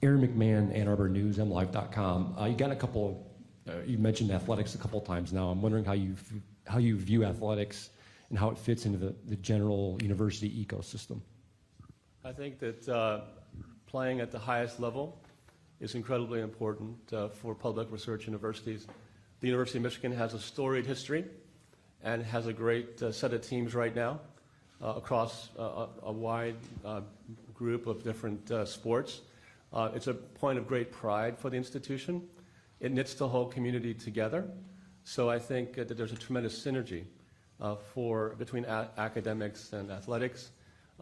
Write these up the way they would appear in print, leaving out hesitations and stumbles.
Aaron McMahon, Ann Arbor News, MLive.com. You got a couple of, you mentioned athletics a couple of times now. I'm wondering how you view athletics and how it fits into the general university ecosystem. I think that playing at the highest level is incredibly important for public research universities. The University of Michigan has a storied history and has a great set of teams right now across a wide group of different sports. It's a point of great pride for the institution. It knits the whole community together. So I think that there's a tremendous synergy between academics and athletics.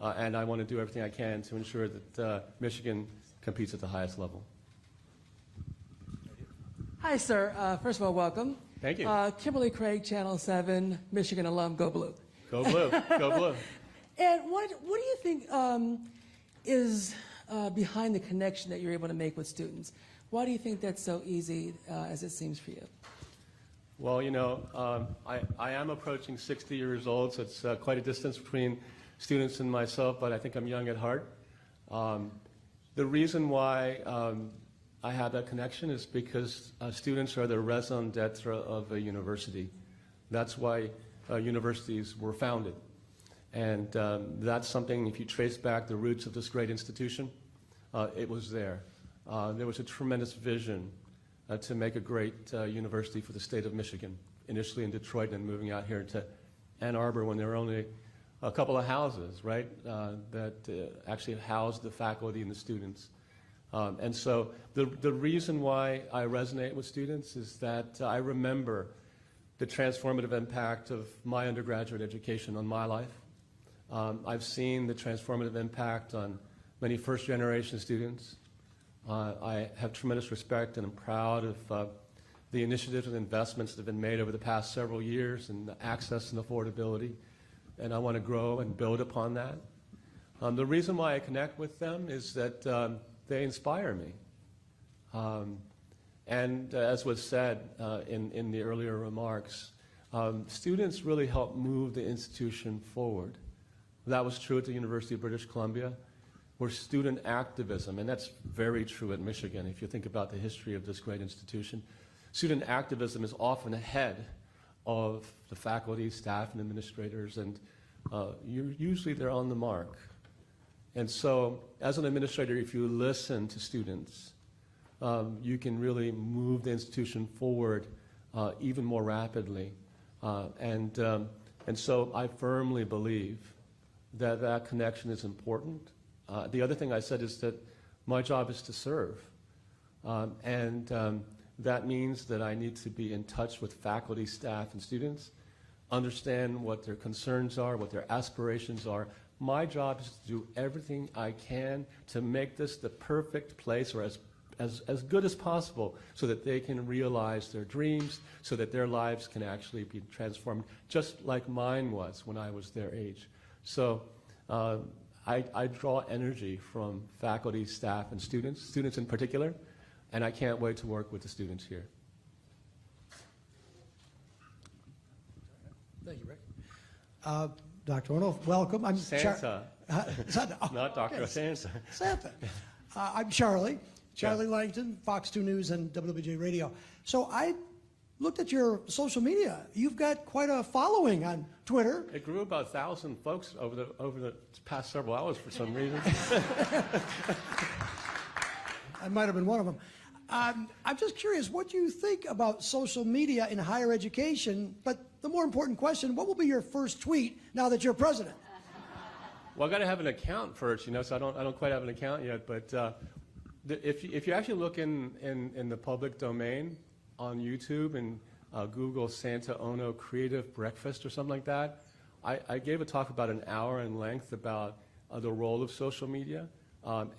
And I want to do everything I can to ensure that Michigan competes at the highest level. Hi, sir. First of all, welcome. Thank you. Kimberly Craig, Channel 7, Michigan alum. Go Blue. Go Blue. Go Blue. And what do you think is behind the connection that you're able to make with students? Why do you think that's so easy as it seems for you? Well, you know, I am approaching 60 years old, so it's quite a distance between students and myself, but I think I'm young at heart. The reason why I have that connection is because students are the raison d'etre of a university. That's why universities were founded. And that's something, if you trace back the roots of this great institution, it was there. There was a tremendous vision to make a great university for the state of Michigan, initially in Detroit and moving out here to Ann Arbor when there were only a couple of houses, right, that actually housed the faculty and the students. And so the reason why I resonate with students is that I remember the transformative impact of my undergraduate education on my life. I've seen the transformative impact on many first-generation students. I have tremendous respect and I'm proud of the initiatives and investments that have been made over the past several years in access and affordability, and I want to grow and build upon that. The reason why I connect with them is that they inspire me. And as was said in the earlier remarks, students really help move the institution forward. That was true at the University of British Columbia, where student activism, and that's very true at Michigan if you think about the history of this great institution, student activism is often ahead of the faculty, staff, and administrators, and usually they're on the mark. And so, as an administrator, if you listen to students, you can really move the institution forward even more rapidly. And so I firmly believe that that connection is important. The other thing I said is that my job is to serve. That means that I need to be in touch with faculty, staff, and students, understand what their concerns are, what their aspirations are. My job is to do everything I can to make this the perfect place, or as good as possible, so that they can realize their dreams, so that their lives can actually be transformed, just like mine was when I was their age. So I draw energy from faculty, staff, and students in particular, and I can't wait to work with the students here. Thank you, Rick. Dr. Ono, welcome. I'm Santa. Santa. Not Dr. Santa. Santa. I'm Charlie Langton, Fox 2 News and WWJ Radio. So I looked at your social media. You've got quite a following on Twitter. It grew about 1,000 folks over the past several hours for some reason. I might have been one of them. I'm just curious, what do you think about social media in higher education? But the more important question, what will be your first tweet now that you're president? Well, I got to have an account first, you know, so I don't quite have an account yet. But if you actually look in the public domain on YouTube and Google Santa Ono Creative Breakfast or something like that, I gave a talk about an hour in length about the role of social media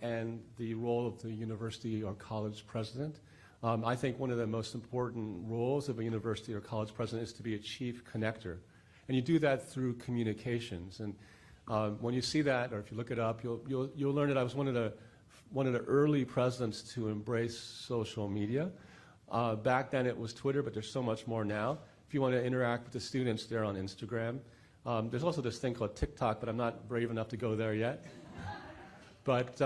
and the role of the university or college president. I think one of the most important roles of a university or college president is to be a chief connector. And you do that through communications. And when you see that, or if you look it up, you'll learn that I was one of the early presidents to embrace social media. Back then it was Twitter, but there's so much more now. If you want to interact with the students, they're on Instagram. There's also this thing called TikTok, but I'm not brave enough to go there yet. But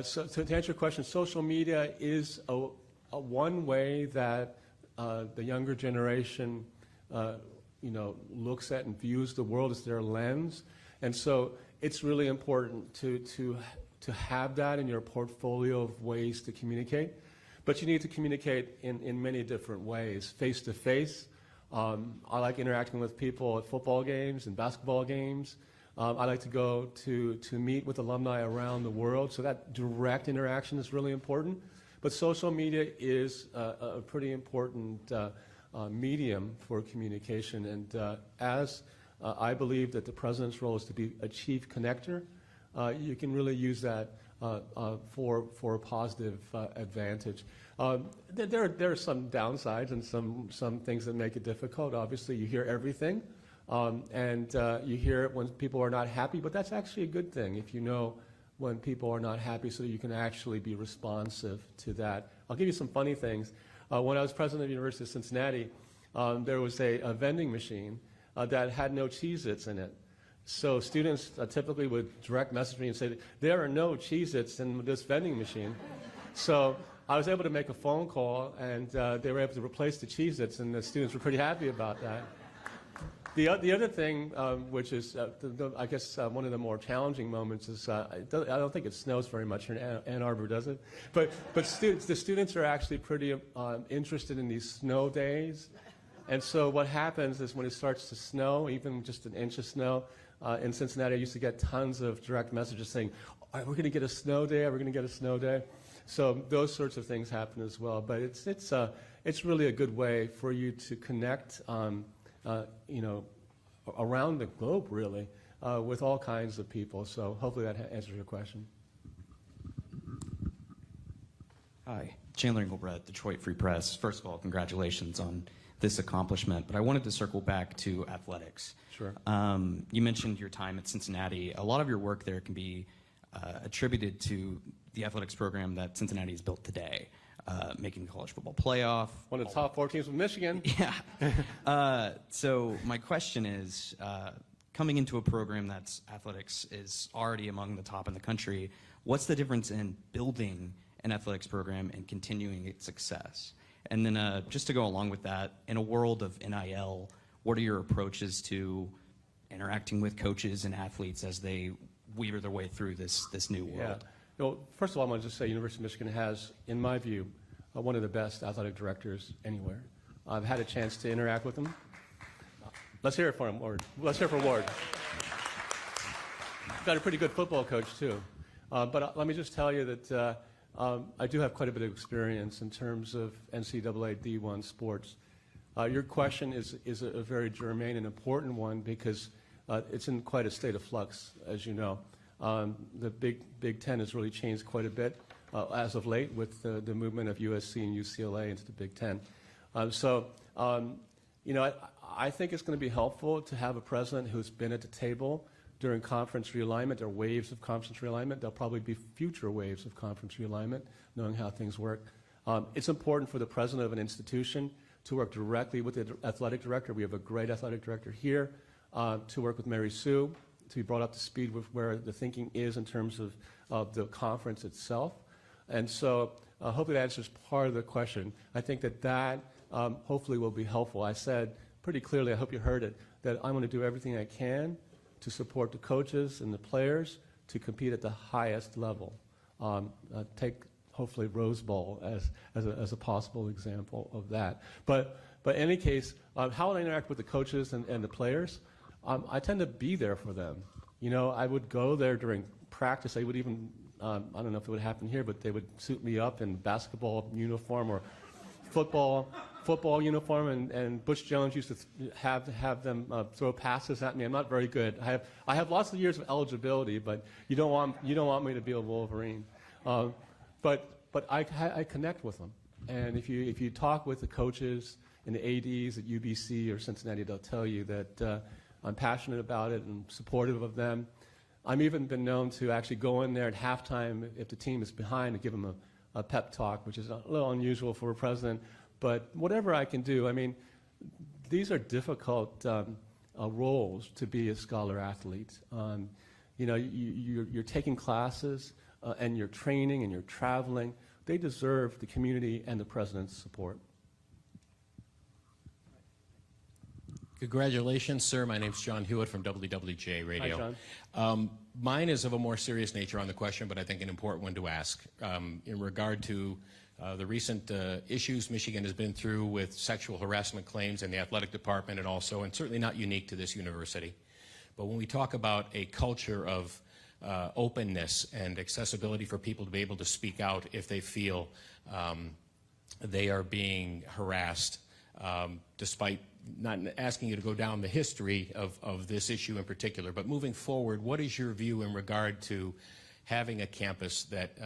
So to answer your question, social media is a one way that the younger generation, looks at and views the world as their lens. And so it's really important to have that in your portfolio of ways to communicate. But you need to communicate in many different ways, face-to-face. I like interacting with people at football games and basketball games. I like to go to meet with alumni around the world, so that direct interaction is really important. But social media is a pretty important medium for communication, and as I believe that the president's role is to be a chief connector, you can really use that for a positive advantage. There are some downsides and some things that make it difficult. Obviously, you hear everything. And you hear it when people are not happy, but that's actually a good thing if you know when people are not happy, so that you can actually be responsive to that. I'll give you some funny things. When I was president of the University of Cincinnati, there was a vending machine that had no Cheez-Its in it. So students typically would direct message me and say, there are no Cheez-Its in this vending machine. So I was able to make a phone call, and they were able to replace the Cheez-Its, and the students were pretty happy about that. The other thing, which is, I guess, one of the more challenging moments is, I don't think it snows very much here in Ann Arbor, does it? But the students are actually pretty interested in these snow days. And so what happens is when it starts to snow, even just an inch of snow, in Cincinnati, I used to get tons of direct messages saying, are we going to get a snow day? Are we going to get a snow day? So those sorts of things happen as well. But it's really a good way for you to connect around the globe, really, with all kinds of people. So hopefully that answers your question. Hi, Chandler Engelbrecht, Detroit Free Press. First of all, congratulations on this accomplishment, but I wanted to circle back to athletics. Sure. You mentioned your time at Cincinnati. A lot of your work there can be attributed to the athletics program that Cincinnati has built today. Making the college football playoff. One of the top 4 teams with Michigan. Yeah. So my question is, coming into a program that's athletics is already among the top in the country, what's the difference in building an athletics program and continuing its success? And then just to go along with that, in a world of NIL, what are your approaches to interacting with coaches and athletes as they weave their way through this new world? Yeah. Well, first of all, I want to just say University of Michigan has, in my view, one of the best athletic directors anywhere. I've had a chance to interact with him. Let's hear it for him, Ward. Let's hear it for Ward. Got a pretty good football coach, too. But let me just tell you that I do have quite a bit of experience in terms of NCAA D1 sports. Your question is a very germane and important one because it's in quite a state of flux, as you know. The Big Ten has really changed quite a bit as of late with the movement of USC and UCLA into the Big Ten. I think it's going to be helpful to have a president who's been at the table during conference realignment. There are waves of conference realignment. There'll probably be future waves of conference realignment, knowing how things work. It's important for the president of an institution to work directly with the athletic director. We have a great athletic director here, to work with Mary Sue, to be brought up to speed with where the thinking is in terms of the conference itself. And so hopefully that answers part of the question. I think that hopefully will be helpful. I said pretty clearly, I hope you heard it, that I'm going to do everything I can to support the coaches and the players to compete at the highest level. Take hopefully Rose Bowl as a possible example of that. But in any case, how would I interact with the coaches and the players? I tend to be there for them. I would go there during practice. I would even, I don't know if it would happen here, but they would suit me up in basketball uniform or football uniform, and Butch Jones used to have them throw passes at me. I'm not very good. I have lots of years of eligibility, but you don't want me to be a Wolverine. But I connect with them, and if you talk with the coaches and the ADs at UBC or Cincinnati, they'll tell you that I'm passionate about it and supportive of them. I've even been known to actually go in there at halftime if the team is behind and give them a pep talk, which is a little unusual for a president. But whatever I can do, I mean, these are difficult roles to be a scholar athlete. You're taking classes and your training and your traveling. They deserve the community and the president's support. Congratulations, sir. My name's John Hewitt from WWJ Radio. Hi, John. Mine is of a more serious nature on the question, but I think an important one to ask. In regard to the recent issues Michigan has been through with sexual harassment claims in the athletic department and also, and certainly not unique to this university. But when we talk about a culture of openness and accessibility for people to be able to speak out if they feel they are being harassed, despite not asking you to go down the history of this issue in particular, but moving forward, what is your view in regard to having a campus that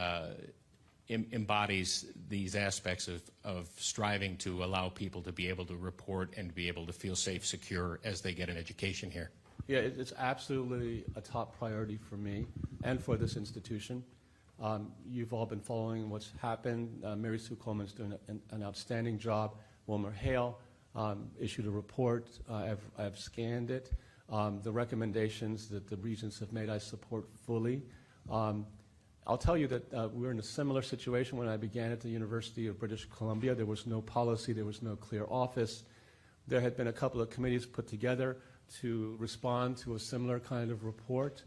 embodies these aspects of striving to allow people to be able to report and be able to feel safe, secure as they get an education here? Yeah, it's absolutely a top priority for me and for this institution. You've all been following what's happened. Mary Sue Coleman is doing an outstanding job. Wilmer Hale issued a report. I've scanned it. The recommendations that the regents have made, I support fully. I'll tell you that we were in a similar situation when I began at the University of British Columbia. There was no policy. There was no clear office. There had been a couple of committees put together to respond to a similar kind of report.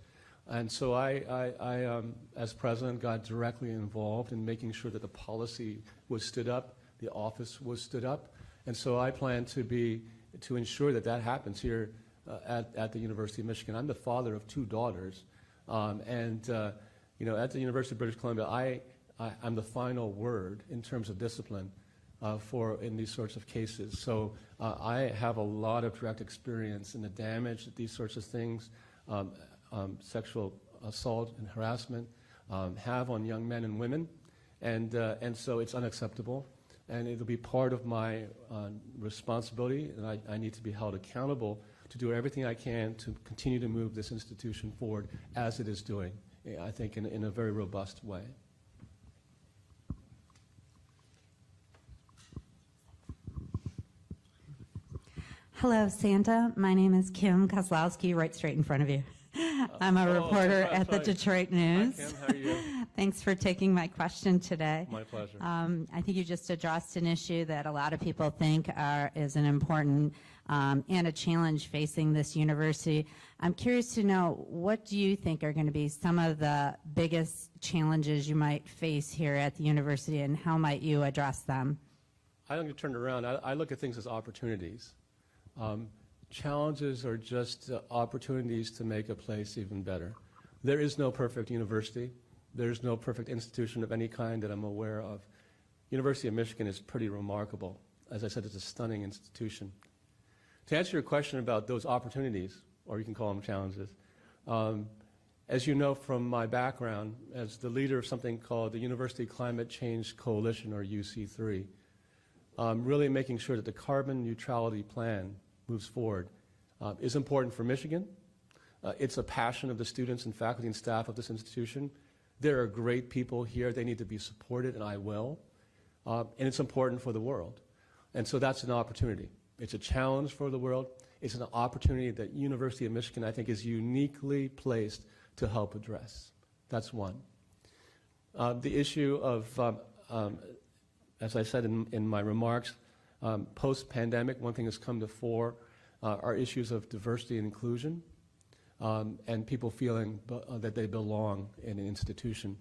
And so I as president, got directly involved in making sure that the policy was stood up, the office was stood up. And so I plan to ensure that that happens here at the University of Michigan. I'm the father of 2 daughters. You know, at the University of British Columbia, I'm the final word in terms of discipline in these sorts of cases. So I have a lot of direct experience in the damage that these sorts of things, sexual assault and harassment, have on young men and women. And so it's unacceptable. And it'll be part of my responsibility, and I need to be held accountable to do everything I can to continue to move this institution forward as it is doing, I think, in a very robust way. Hello, Santa. My name is Kim Kozlowski, right straight in front of you. I'm a reporter at the Detroit News. Hi, Kim. How are you? Thanks for taking my question today. My pleasure. I think you just addressed an issue that a lot of people think is an important and a challenge facing this university. I'm curious to know, what do you think are going to be some of the biggest challenges you might face here at the university, and how might you address them? I don't get turned around. I look at things as opportunities. Challenges are just opportunities to make a place even better. There is no perfect university. There's no perfect institution of any kind that I'm aware of. University of Michigan is pretty remarkable. As I said, it's a stunning institution. To answer your question about those opportunities, or you can call them challenges, as you know from my background as the leader of something called the University Climate Change Coalition, or UC3, really making sure that the carbon neutrality plan moves forward is important for Michigan. It's a passion of the students and faculty and staff of this institution. There are great people here. They need to be supported, and I will. And it's important for the world. And so that's an opportunity. It's a challenge for the world. It's an opportunity that University of Michigan, I think, is uniquely placed to help address. That's one. The issue of, as I said in my remarks, post-pandemic, one thing that's come to fore are issues of diversity and inclusion, and people feeling that they belong in an institution.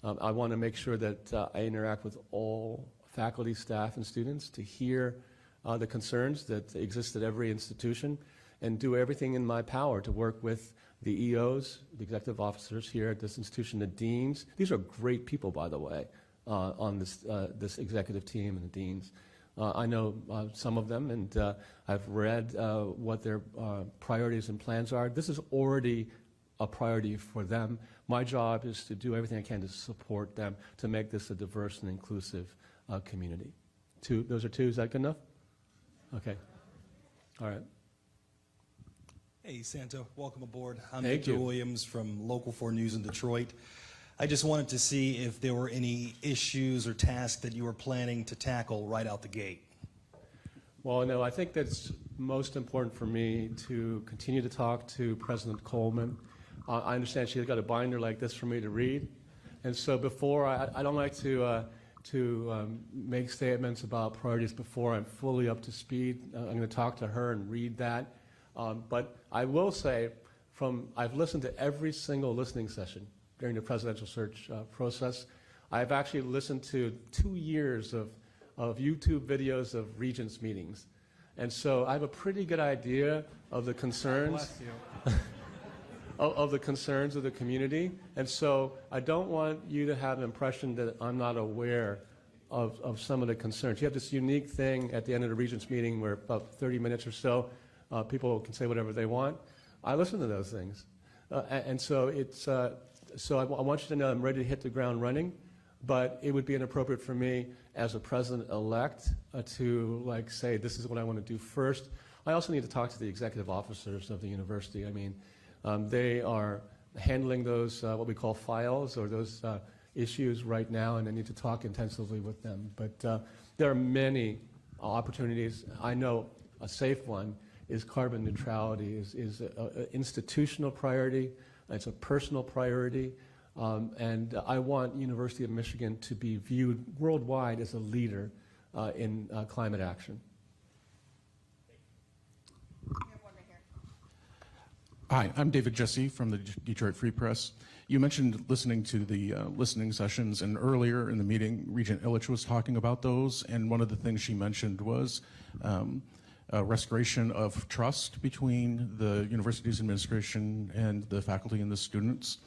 I want to make sure that I interact with all faculty, staff, and students to hear the concerns that exist at every institution, and do everything in my power to work with the EOs, the executive officers here at this institution, the deans. These are great people, by the way, on this executive team and the deans. I know some of them, and I've read what their priorities and plans are. This is already a priority for them. My job is to do everything I can to support them to make this a diverse and inclusive community. Those are 2. Is that good enough? Okay. All right. Hey, Santa. Welcome aboard. I'm Thank Victor you. Williams from Local 4 News in Detroit. I just wanted to see if there were any issues or tasks that you were planning to tackle right out the gate. Well, no, I think that's most important for me to continue to talk to President Coleman. I understand she's got a binder like this for me to read, And so before, I don't like to make statements about priorities before I'm fully up to speed. I'm going to talk to her and read that. But I will say, I've listened to every single listening session during the presidential search process. I've actually listened to 2 years of YouTube videos of regents' meetings. And so I have a pretty good idea of the concerns. Of the concerns of the community. And so I don't want you to have an impression that I'm not aware of some of the concerns. You have this unique thing at the end of the Regents meeting where about 30 minutes or so, people can say whatever they want. I listen to those things. And so I want you to know I'm ready to hit the ground running, but it would be inappropriate for me as a president-elect to say this is what I want to do first. I also need to talk to the executive officers of the university. I mean, they are handling those, what we call files, or those issues right now, and I need to talk intensively with them. But there are many opportunities. I know a safe one is carbon neutrality, is an institutional priority, it's a personal priority, and I want University of Michigan to be viewed worldwide as a leader in climate action. Hi, I'm David Jesse from the Detroit Free Press. You mentioned listening to the listening sessions, and earlier in the meeting, Regent Illich was talking about those, and one of the things she mentioned was a restoration of trust between the university's administration and the faculty and the students.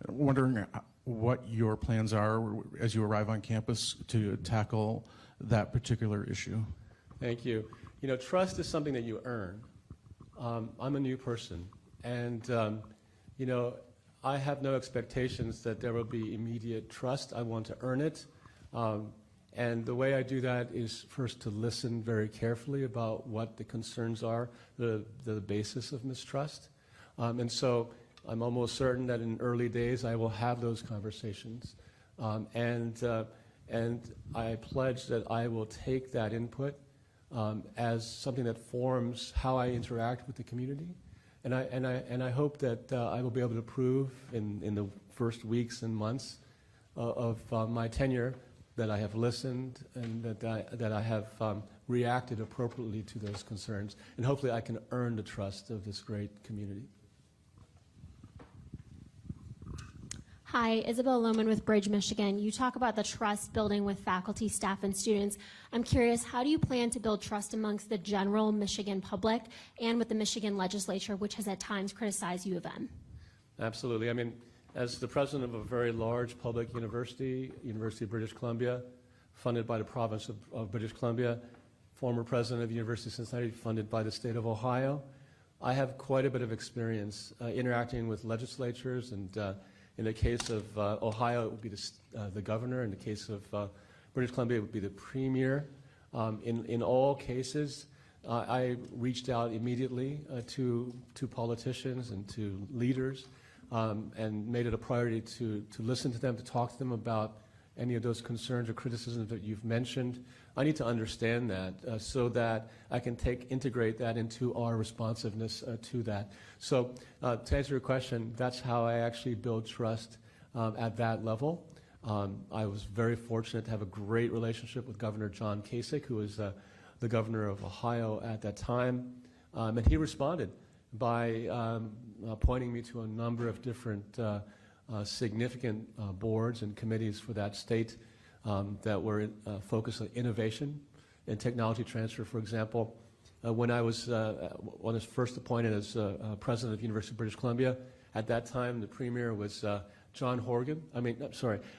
I'm wondering what your plans are as you arrive on campus to tackle that particular issue. Thank you. You know, trust is something that you earn. I'm a new person. And, you know, I have no expectations that there will be immediate trust. I want to earn it. And the way I do that is first to listen very carefully about what the concerns are, the basis of mistrust. And so I'm almost certain that in early days I will have those conversations. And I pledge that I will take that input as something that forms how I interact with the community. And I hope that I will be able to prove in the first weeks and months of my tenure that I have listened and that I have reacted appropriately to those concerns. And hopefully I can earn the trust of this great community. Hi, Isabel Lohman with Bridge, Michigan. You talk about the trust building with faculty, staff, and students. I'm curious, how do you plan to build trust amongst the general Michigan public and with the Michigan legislature, which has at times criticized U of M? Absolutely. I mean, as the president of a very large public university, University of British Columbia, funded by the province of British Columbia, former president of the University of Cincinnati, funded by the state of Ohio, I have quite a bit of experience interacting with legislatures, and in the case of Ohio, it would be the governor. In the case of British Columbia, it would be the premier. In all cases, I reached out immediately to politicians and to leaders and made it a priority to listen to them, to talk to them about any of those concerns or criticisms that you've mentioned. I need to understand that so that I can integrate that into our responsiveness to that. So to answer your question, that's how I actually build trust at that level. I was very fortunate to have a great relationship with Governor John Kasich, who was the governor of Ohio at that time. And he responded by pointing me to a number of different significant boards and committees for that state that were focused on innovation and technology transfer. For example, when I was first appointed as president of the University of British Columbia, at that time the premier was John Horgan.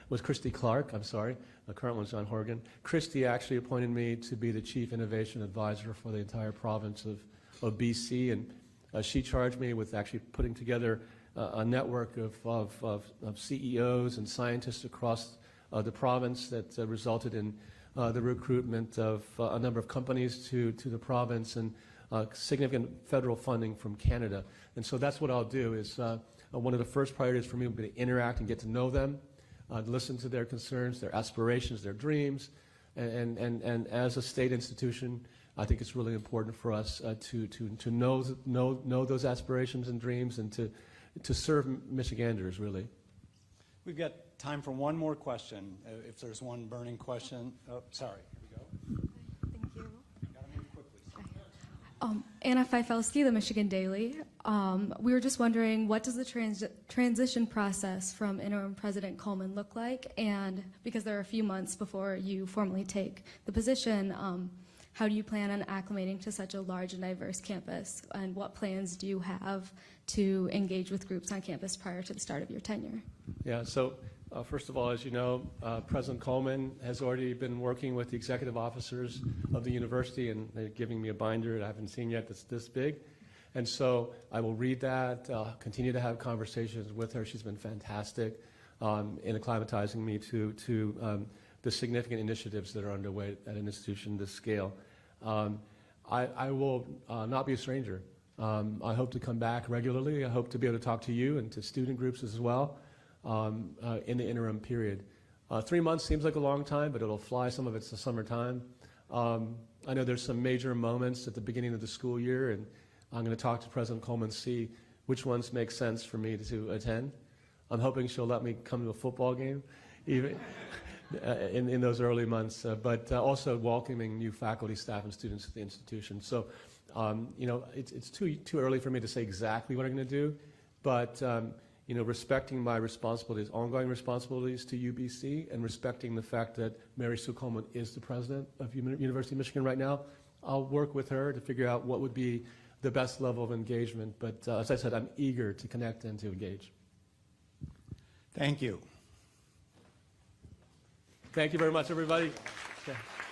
Was Christy Clark. The current one's John Horgan. Christy actually appointed me to be the chief innovation advisor for the entire province of BC, and she charged me with actually putting together a network of CEOs and scientists across the province that resulted in the recruitment of a number of companies to the province and significant federal funding from Canada. And so that's what I'll do is one of the first priorities for me will be to interact and get to know them, listen to their concerns, their aspirations, their dreams, and as a state institution, I think it's really important for us to know those aspirations and dreams and to serve Michiganders, really. We've got time for one more question, if there's one burning question. Oh, sorry. Here we go. Thank you. Gotta move quickly. Anna Feifelsky, the Michigan Daily. We were just wondering, what does the transition process from interim President Coleman look like? And because there are a few months before you formally take the position, how do you plan on acclimating to such a large and diverse campus? And what plans do you have to engage with groups on campus prior to the start of your tenure? Yeah, so first of all, as you know, President Coleman has already been working with the executive officers of the university, and they're giving me a binder that I haven't seen yet that's this big. And so I will read that, continue to have conversations with her. She's been fantastic in acclimatizing me to the significant initiatives that are underway at an institution this scale. I will not be a stranger. I hope to come back regularly. I hope to be able to talk to you and to student groups as well in the interim period. 3 months seems like a long time, but it'll fly. Some of it's the summertime. I know there's some major moments at the beginning of the school year, and I'm going to talk to President Coleman, see which ones make sense for me to attend. I'm hoping she'll let me come to a football game, even in those early months, but also welcoming new faculty, staff, and students at the institution. So, you know, it's too early for me to say exactly what I'm going to do, but you know, respecting my responsibilities, ongoing responsibilities to UBC, and respecting the fact that Mary Sue Coleman is the president of University of Michigan right now, I'll work with her to figure out what would be the best level of engagement. But as I said, I'm eager to connect and to engage. Thank you. Thank you very much, everybody.